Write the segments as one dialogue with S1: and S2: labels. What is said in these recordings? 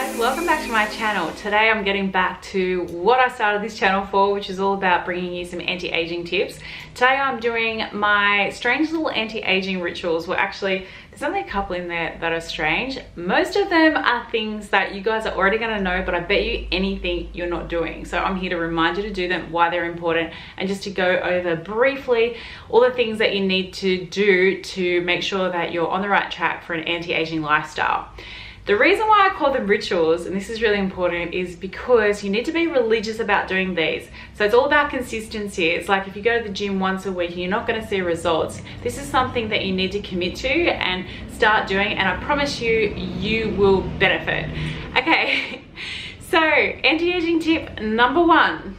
S1: guys, welcome back to my channel. Today I'm getting back to what I started this channel for, which is all about bringing you some anti-aging tips. Today I'm doing my strange little anti-aging rituals. Well, actually there's only a couple in there that are strange. Most of them are things that you guys are already going to know, but I bet you anything you're not doing. So I'm here to remind you to do them, why they're important, and just to go over briefly all the things that you need to do to make sure that you're on the right track for an anti-aging lifestyle. The reason why I call them rituals, and this is really important, is because you need to be religious about doing these. So it's all about consistency. It's like if you go to the gym once a week and you're not going to see results, this is something that you need to commit to and start doing, and I promise you, you will benefit. Okay, so anti-aging tip number one.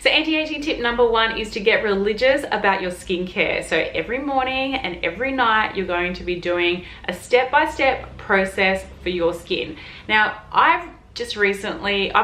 S1: So anti-aging tip number one is to get religious about your skincare. So every morning and every night you're going to be doing a step-by-step process for your skin. Now I've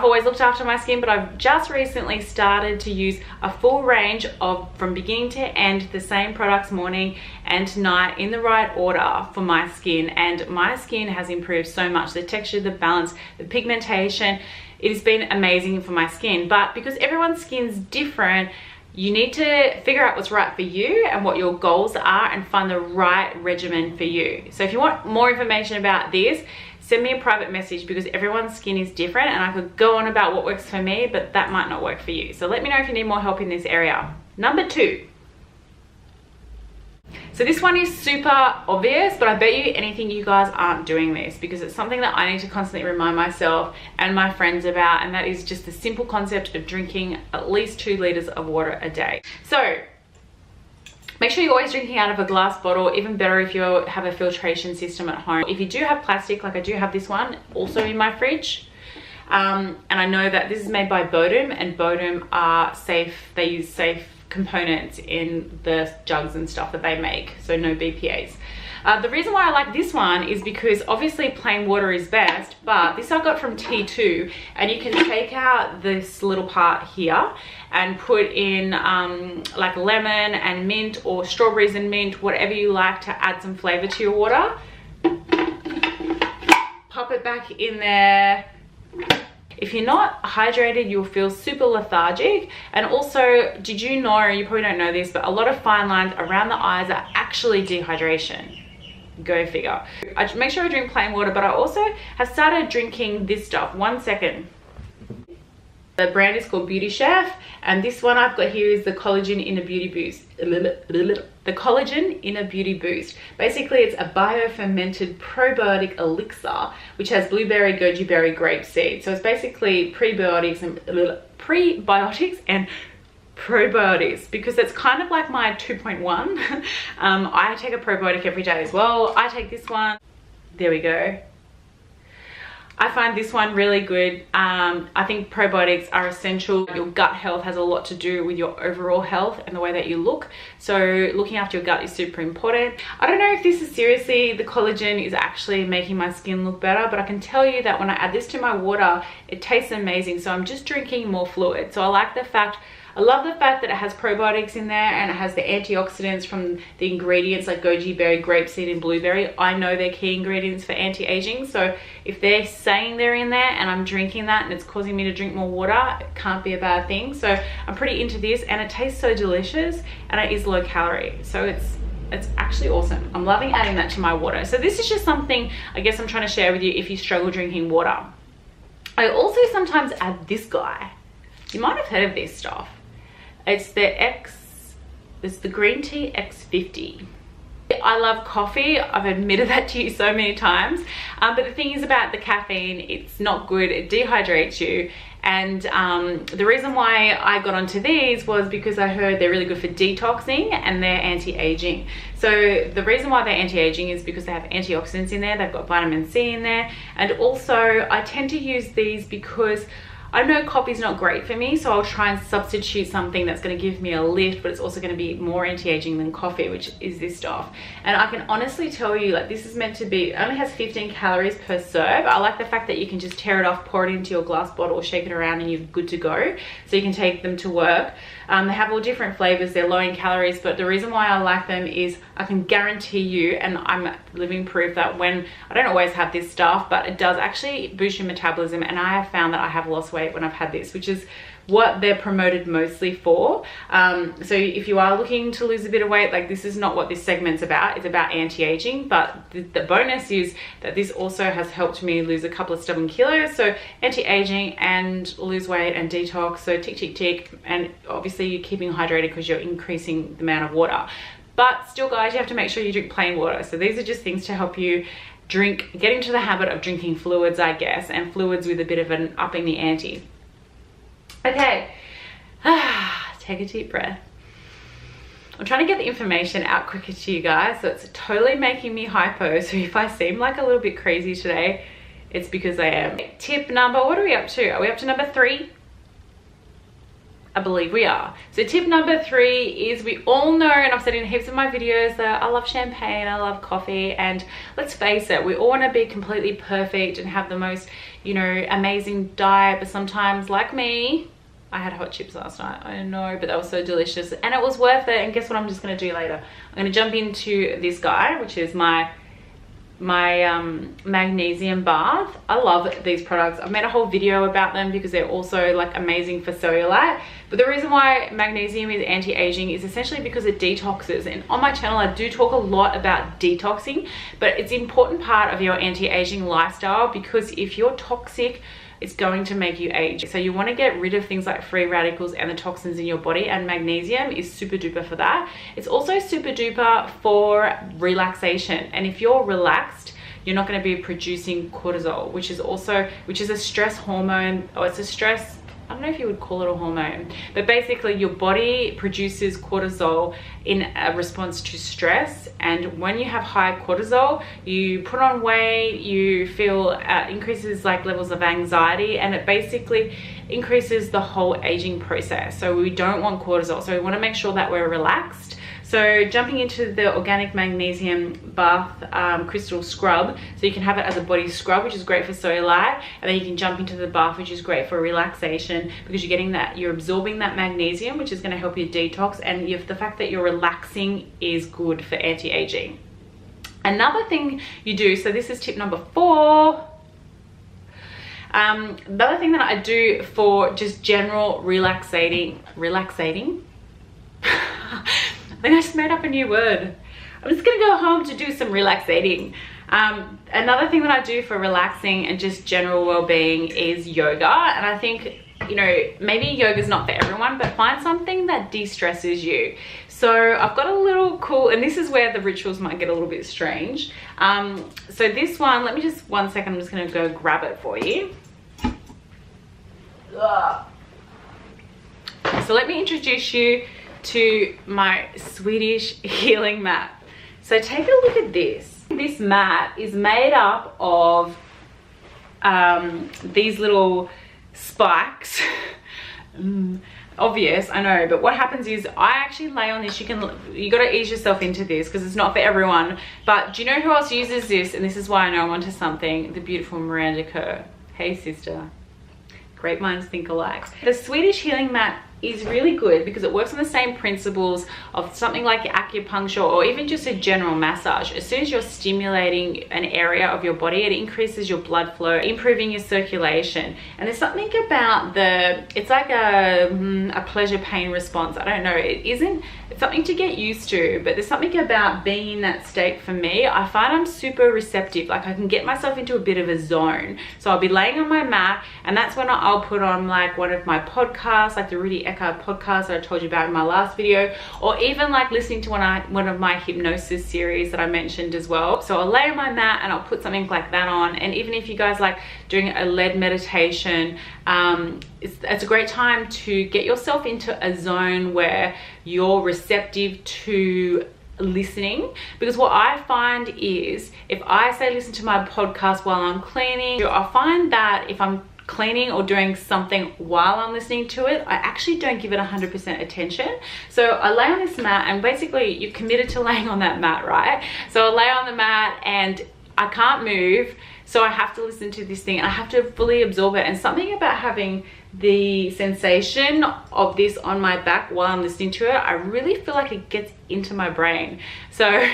S1: always looked after my skin, but I've just recently started to use a full range of, from beginning to end, the same products morning and night in the right order for my skin, and my skin has improved so much. The texture, the balance, the pigmentation, it has been amazing for my skin. But because everyone's skin's different, you need to figure out what's right for you and what your goals are and find the right regimen for you. So if you want more information about this, send me a private message, because everyone's skin is different and I could go on about what works for me, but that might not work for you. So let me know if you need more help in this area. Number two. So this one is super obvious, but I bet you anything you guys aren't doing this, because it's something that I need to constantly remind myself and my friends about, and that is just the simple concept of drinking at least 2 liters of water a day. So make sure you're always drinking out of a glass bottle, even better if you have a filtration system at home. If you do have plastic, like I do have this one also in my fridge, and I know that this is made by Bodum, and Bodum are safe, they use safe components in the jugs and stuff that they make, so no BPAs. The reason why I like this one is because obviously plain water is best, but this I got from T2, and you can take out this little part here and put in like lemon and mint, or strawberries and mint, whatever you like to add some flavor to your water. Pop it back in there. If you're not hydrated, you'll feel super lethargic. And also, did you know, you probably don't know this, but a lot of fine lines around the eyes are actually dehydration. Go figure. I make sure I drink plain water, but I also have started drinking this stuff. 1 second. The brand is called Beauty Chef, and this one I've got here is the Collagen Inner Beauty Boost. The Collagen Inner Beauty Boost. Basically, it's a bio-fermented probiotic elixir, which has blueberry, goji berry, grape seed. So it's basically prebiotics and probiotics, because it's kind of like my 2.1. I take a probiotic every day as well. I take this one. There we go. I find this one really good. I think probiotics are essential. Your gut health has a lot to do with your overall health and the way that you look. So looking after your gut is super important. I don't know if this is seriously, the collagen is actually making my skin look better, but I can tell you that when I add this to my water, it tastes amazing. So I'm just drinking more fluid. So I love the fact that it has probiotics in there, and it has the antioxidants from the ingredients like goji berry, grapeseed, and blueberry. I know they're key ingredients for anti-aging, so if they're saying they're in there and I'm drinking that and it's causing me to drink more water, it can't be a bad thing. So I'm pretty into this, and it tastes so delicious, and it is low calorie, so it's actually awesome. I'm loving adding that to my water. So this is just something I guess I'm trying to share with you if you struggle drinking water. I also sometimes add this guy. You might have heard of this stuff. It's the green tea X50. I love coffee. I've admitted that to you so many times. But the thing is about the caffeine, it's not good. It dehydrates you. And the reason why I got onto these was because I heard they're really good for detoxing and they're anti-aging. So the reason why they're anti-aging is because they have antioxidants in there. They've got vitamin C in there. And also I tend to use these because I know coffee's not great for me, so I'll try and substitute something that's going to give me a lift, but it's also going to be more anti-aging than coffee, which is this stuff. And I can honestly tell you, like, this is meant to be, it only has 15 calories per serve. I like the fact that you can just tear it off, pour it into your glass bottle, shake it around, and you're good to go. So you can take them to work. They have all different flavors, they're low in calories, but the reason why I like them is I can guarantee you, and I'm living proof that when, I don't always have this stuff, but it does actually boost your metabolism, and I have found that I have lost weight when I've had this, which is what they're promoted mostly for. So if you are looking to lose a bit of weight, like, this is not what this segment's about. It's about anti-aging, but the bonus is that this also has helped me lose a couple of stubborn kilos. So anti-aging and lose weight and detox, so tick tick tick, and obviously you're keeping hydrated because you're increasing the amount of water. But still, guys, you have to make sure you drink plain water. So these are just things to help you get into the habit of drinking fluids, I guess, and fluids with a bit of an upping the ante. Okay, take a deep breath. I'm trying to get the information out quicker to you guys, so it's totally making me hypo. So if I seem like a little bit crazy today, it's because I am. Tip number, what are we up to? Are we up to number 3? I believe we are. So tip number 3 is, we all know, and I've said in heaps of my videos, that I love champagne, I love coffee, and let's face it, we all want to be completely perfect and have the most, you know, amazing diet. But sometimes, like me, I had hot chips last night, I know, but they were so delicious and it was worth it. And guess what I'm just going to do later? I'm going to jump into this guy, which is my Magnesium Bath. I love these products. I've made a whole video about them because they're also like amazing for cellulite. But the reason why magnesium is anti-aging is essentially because it detoxes. And on my channel, I do talk a lot about detoxing, but it's an important part of your anti-aging lifestyle, because if you're toxic, it's going to make you age. So you want to get rid of things like free radicals and the toxins in your body, and magnesium is super duper for that. It's also super duper for relaxation. And if you're relaxed, you're not going to be producing cortisol, which is a stress hormone, or it's a stress, I don't know if you would call it a hormone, but basically your body produces cortisol in a response to stress. And when you have high cortisol, you put on weight, you feel increases like levels of anxiety, and it basically increases the whole aging process. So we don't want cortisol. So we want to make sure that we're relaxed. So jumping into the organic magnesium bath crystal scrub, so you can have it as a body scrub, which is great for cellulite, and then you can jump into the bath, which is great for relaxation, because you're absorbing that magnesium, which is going to help you detox, and the fact that you're relaxing is good for anti-aging. Another thing you do, so this is tip number 4. The other thing that I do for just general relaxating. I think I just made up a new word. I'm just gonna go home to do some relaxating. Another thing that I do for relaxing and just general well-being is yoga. And I think, you know, maybe yoga's not for everyone, but find something that de-stresses you. So I've got a little cool, and this is where the rituals might get a little bit strange. So this one, let me just, 1 second, I'm just gonna go grab it for you. Ugh. So let me introduce you to my Swedish healing mat. So take a look at this. This mat is made up of these little spikes. Obvious, I know, but what happens is I actually lay on this. You gotta ease yourself into this because it's not for everyone. But do you know who else uses this? And this is why I know I'm onto something. The beautiful Miranda Kerr. Hey sister. Great minds think alike. The Swedish healing mat is really good because it works on the same principles of something like acupuncture or even just a general massage. As soon as you're stimulating an area of your body, it increases your blood flow, improving your circulation. And there's something about it's like a pleasure pain response. I don't know, it's something to get used to, but there's something about being in that state for me. I find I'm super receptive. Like I can get myself into a bit of a zone. So I'll be laying on my mat, and that's when I'll put on like one of my podcasts, like the Rudy Eckhart podcast that I told you about in my last video, or even like listening to one of my hypnosis series that I mentioned as well. So I'll lay on my mat and I'll put something like that on. And even if you guys like doing a lead meditation, it's a great time to get yourself into a zone where you're receptive to listening. Because what I find is if I say listen to my podcast while I'm cleaning, I find that if I'm cleaning or doing something while I'm listening to it, I actually don't give it 100% attention. So I lay on this mat, and basically you're committed to laying on that mat, right? So I lay on the mat and I can't move, so I have to listen to this thing and I have to fully absorb it. And something about having the sensation of this on my back while I'm listening to it, I really feel like it gets into my brain. So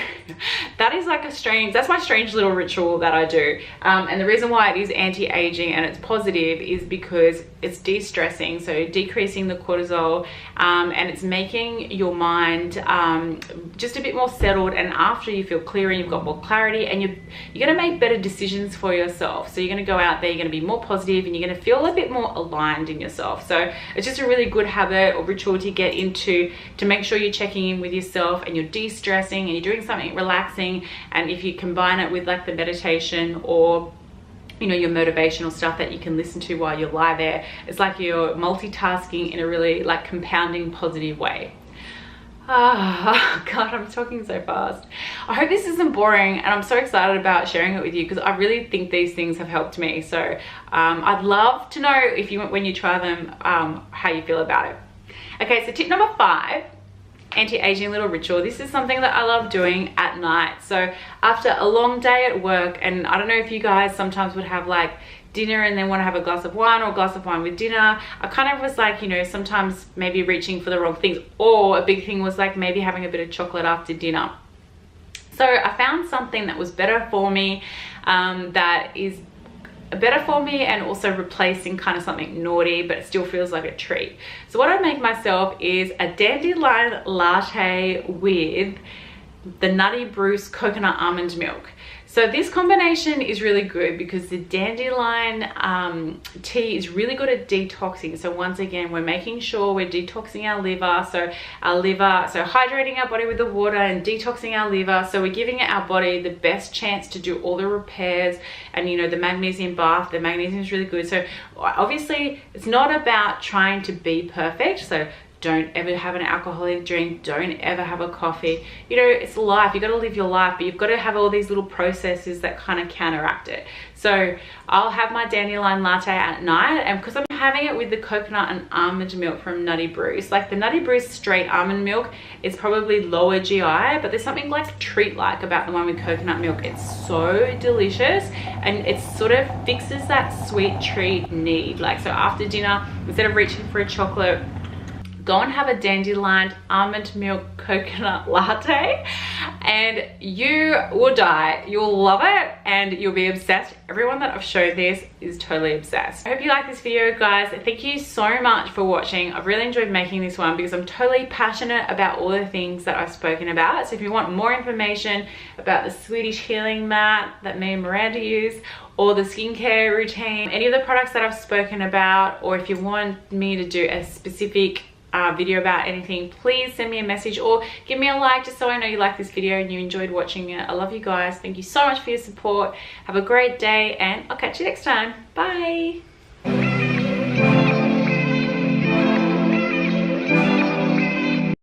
S1: that is like that's my strange little ritual that I do. And the reason why it is anti-aging and it's positive is because it's de-stressing, so decreasing the cortisol, and it's making your mind just a bit more settled, and after you feel clearer, you've got more clarity, and you're going to make better decisions for yourself. So you're going to go out there, you're going to be more positive, and you're going to feel a bit more aligned in yourself. So it's just a really good habit or ritual to get into, to make sure you're checking in with yourself and you're de-stressing and you're doing something relaxing. And if you combine it with like the meditation or your motivational stuff that you can listen to while you lie there, it's like you're multitasking in a really like compounding positive way. Oh God, I'm talking so fast. I hope this isn't boring, and I'm so excited about sharing it with you because I really think these things have helped me. So I'd love to know if when you try them, how you feel about it. Okay, so tip number 5, anti-aging little ritual. This is something that I love doing at night. So after a long day at work, and I don't know if you guys sometimes would have like dinner and then want to have a glass of wine or a glass of wine with dinner. I kind of was like, sometimes maybe reaching for the wrong things, or a big thing was like maybe having a bit of chocolate after dinner. So I found something that was better for me, that is better for me, and also replacing kind of something naughty but it still feels like a treat. So what I make myself is a dandelion latte with the Nutty Bruce coconut almond milk. So this combination is really good because the dandelion tea is really good at detoxing. So once again, we're making sure we're detoxing our liver. So hydrating our body with the water and detoxing our liver. So we're giving our body the best chance to do all the repairs. And the magnesium bath, the magnesium is really good. So obviously it's not about trying to be perfect. So don't ever have an alcoholic drink, don't ever have a coffee. It's life, you got to live your life, but you've got to have all these little processes that kind of counteract it. So I'll have my dandelion latte at night, and because I'm having it with the coconut and almond milk from Nutty Bruce, like the Nutty Bruce straight almond milk is probably lower GI, but there's something like treat-like about the one with coconut milk. It's so delicious, and it sort of fixes that sweet treat need. Like, so after dinner, instead of reaching for a chocolate, go and have a dandelion almond milk coconut latte, and you will die. You'll love it and you'll be obsessed. Everyone that I've shown this is totally obsessed. I hope you like this video, guys. Thank you so much for watching. I've really enjoyed making this one because I'm totally passionate about all the things that I've spoken about. So if you want more information about the Swedish healing mat that me and Miranda use, or the skincare routine, any of the products that I've spoken about, or if you want me to do a specific video about anything, please send me a message or give me a like, just so I know you like this video and you enjoyed watching it. I love you guys. Thank you so much for your support. Have a great day, and I'll catch you next time. Bye.